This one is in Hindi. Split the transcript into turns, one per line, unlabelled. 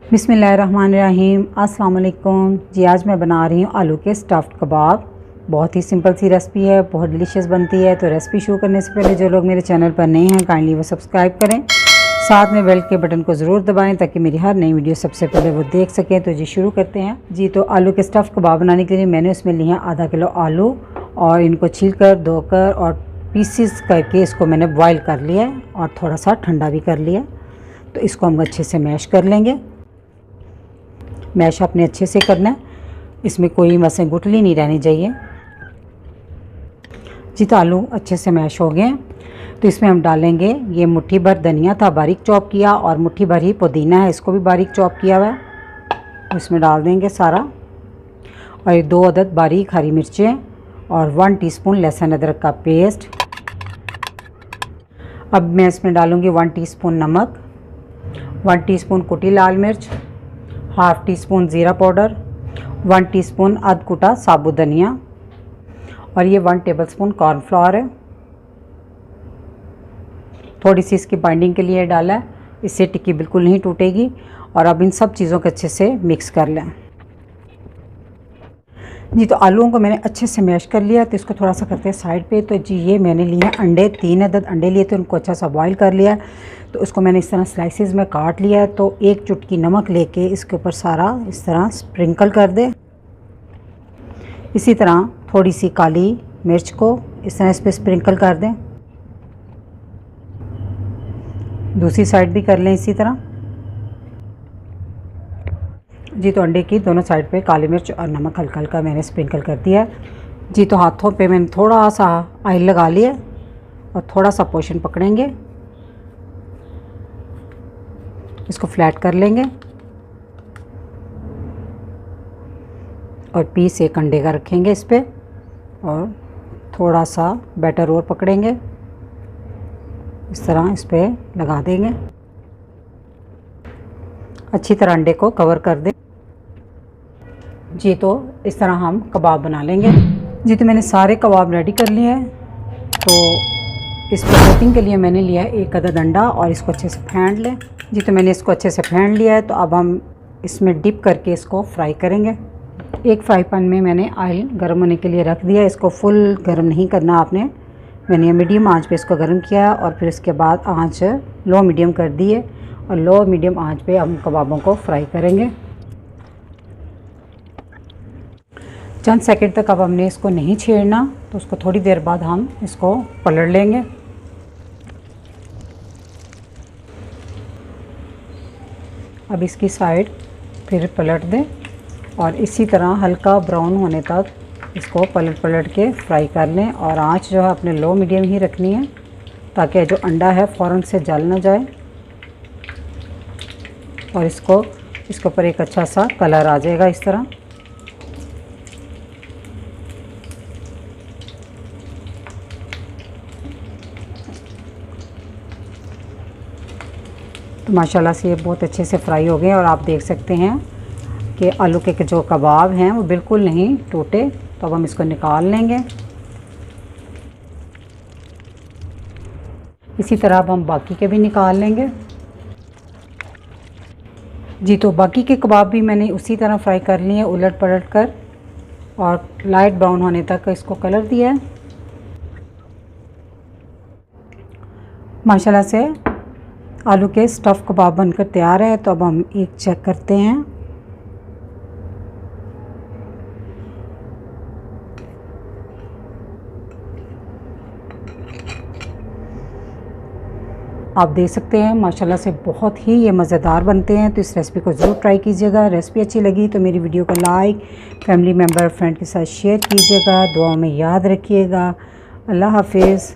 बिस्मिल्लाहिर्रहमानिर्रहीम। अस्सलाम वालेकुम जी। आज मैं बना रही हूँ आलू के स्टफ़्ड कबाब। बहुत ही सिंपल सी रेसिपी है, बहुत डिलीशियस बनती है। तो रेसिपी शुरू करने से पहले जो लोग मेरे चैनल पर नए हैं काइंडली वो सब्सक्राइब करें, साथ में बेल के बटन को ज़रूर दबाएं ताकि मेरी हर नई वीडियो सबसे पहले वो देख सकें। तो जी शुरू करते हैं जी। तो आलू के स्टफ़्ड कबाब बनाने के लिए मैंने उसमें लिए हैं आधा किलो आलू और इनको छील कर धोकर और पीसीस करके इसको मैंने बॉयल कर लिया और थोड़ा सा ठंडा भी कर लिया। तो इसको हम अच्छे से मैश कर लेंगे। मैश आपने अच्छे से करना है, इसमें कोई मसें गुठली नहीं रहनी चाहिए जी। तो आलू अच्छे से मैश हो गए। तो इसमें हम डालेंगे ये मुट्ठी भर धनिया था बारीक चॉप किया और मुट्ठी भर ही पुदीना है, इसको भी बारीक चॉप किया हुआ है। इसमें डाल देंगे सारा। और ये 2 अदद बारीक हरी मिर्चें और 1 टीस्पून लहसुन अदरक का पेस्ट। अब मैं इसमें डालूँगी 1 टीस्पून नमक, 1 टीस्पून कुटी लाल मिर्च, हाफ़ टी स्पून ज़ीरा पाउडर, 1 टीस्पून अध कुटा साबुत धनिया और ये 1 टेबलस्पून कॉर्नफ्लोर है। थोड़ी सी इसकी बाइंडिंग के लिए डाला है, इससे टिक्की बिल्कुल नहीं टूटेगी। और अब इन सब चीज़ों को अच्छे से मिक्स कर लें जी। तो आलूओं को मैंने अच्छे से मैश कर लिया। तो इसको थोड़ा सा करते हैं साइड पे। तो जी ये मैंने लिए हैं अंडे, 3 अदद अंडे लिए थे, उनको अच्छा सा बॉईल कर लिया। तो उसको मैंने इस तरह स्लाइसेस में काट लिया है। तो 1 चुटकी नमक लेके इसके ऊपर सारा इस तरह स्प्रिंकल कर दे। इसी तरह थोड़ी सी काली मिर्च को इस तरह इस पर स्प्रिंकल कर दें। दूसरी साइड भी कर लें इसी तरह जी। तो अंडे की दोनों साइड पे काली मिर्च और नमक हल्का हल्का मैंने स्प्रिंकल कर दिया जी। तो हाथों पे मैंने थोड़ा सा ऑयल लगा लिया और थोड़ा सा पोर्शन पकड़ेंगे, इसको फ्लैट कर लेंगे और पीस 1 अंडे का रखेंगे इस पर और थोड़ा सा बैटर और पकड़ेंगे, इस तरह इस पर लगा देंगे। अच्छी तरह अंडे को कवर कर दें जी। तो इस तरह हम कबाब बना लेंगे जी। तो मैंने सारे कबाब रेडी कर लिए हैं। तो इस पर कोटिंग के लिए मैंने लिया है 1 अदद अंडा और इसको अच्छे से फेंट लें जी। तो मैंने इसको अच्छे से फेंट लिया है। तो अब हम इसमें डिप करके इसको फ्राई करेंगे। एक फ्राई पैन में मैंने ऑयल गर्म होने के लिए रख दिया। इसको फुल गर्म नहीं करना आपने, मैंने मीडियम आंच पे इसको गर्म किया और फिर इसके बाद आंच लो मीडियम कर दी है और लो मीडियम आंच पे हम कबाबों को फ्राई करेंगे। चंद सेकंड तक अब हमने इसको नहीं छेड़ना। तो उसको थोड़ी देर बाद हम इसको पलट लेंगे। अब इसकी साइड फिर पलट दें और इसी तरह हल्का ब्राउन होने तक इसको पलट पलट के फ्राई कर लें। और आंच जो है अपने लो मीडियम ही रखनी है ताकि जो अंडा है फ़ौरन से जल ना जाए और इसके ऊपर एक अच्छा सा कलर आ जाएगा इस तरह। तो माशाल्लाह से ये बहुत अच्छे से फ्राई हो गए और आप देख सकते हैं कि आलू के जो कबाब हैं वो बिल्कुल नहीं टूटे। तो अब हम इसको निकाल लेंगे। इसी तरह अब हम बाकी के भी निकाल लेंगे जी। तो बाकी के कबाब भी मैंने उसी तरह फ्राई कर लिए हैं उलट पलट कर और लाइट ब्राउन होने तक इसको कलर दिया है। माशाल्लाह से आलू के स्टफ़ कबाब बनकर तैयार है। तो अब हम एक चेक करते हैं। आप देख सकते हैं माशाल्लाह से बहुत ही ये मज़ेदार बनते हैं। तो इस रेसिपी को ज़रूर ट्राई कीजिएगा। रेसिपी अच्छी लगी तो मेरी वीडियो को लाइक, फैमिली मेम्बर, फ्रेंड के साथ शेयर कीजिएगा। दुआओं में याद रखिएगा। अल्लाह हाफिज़।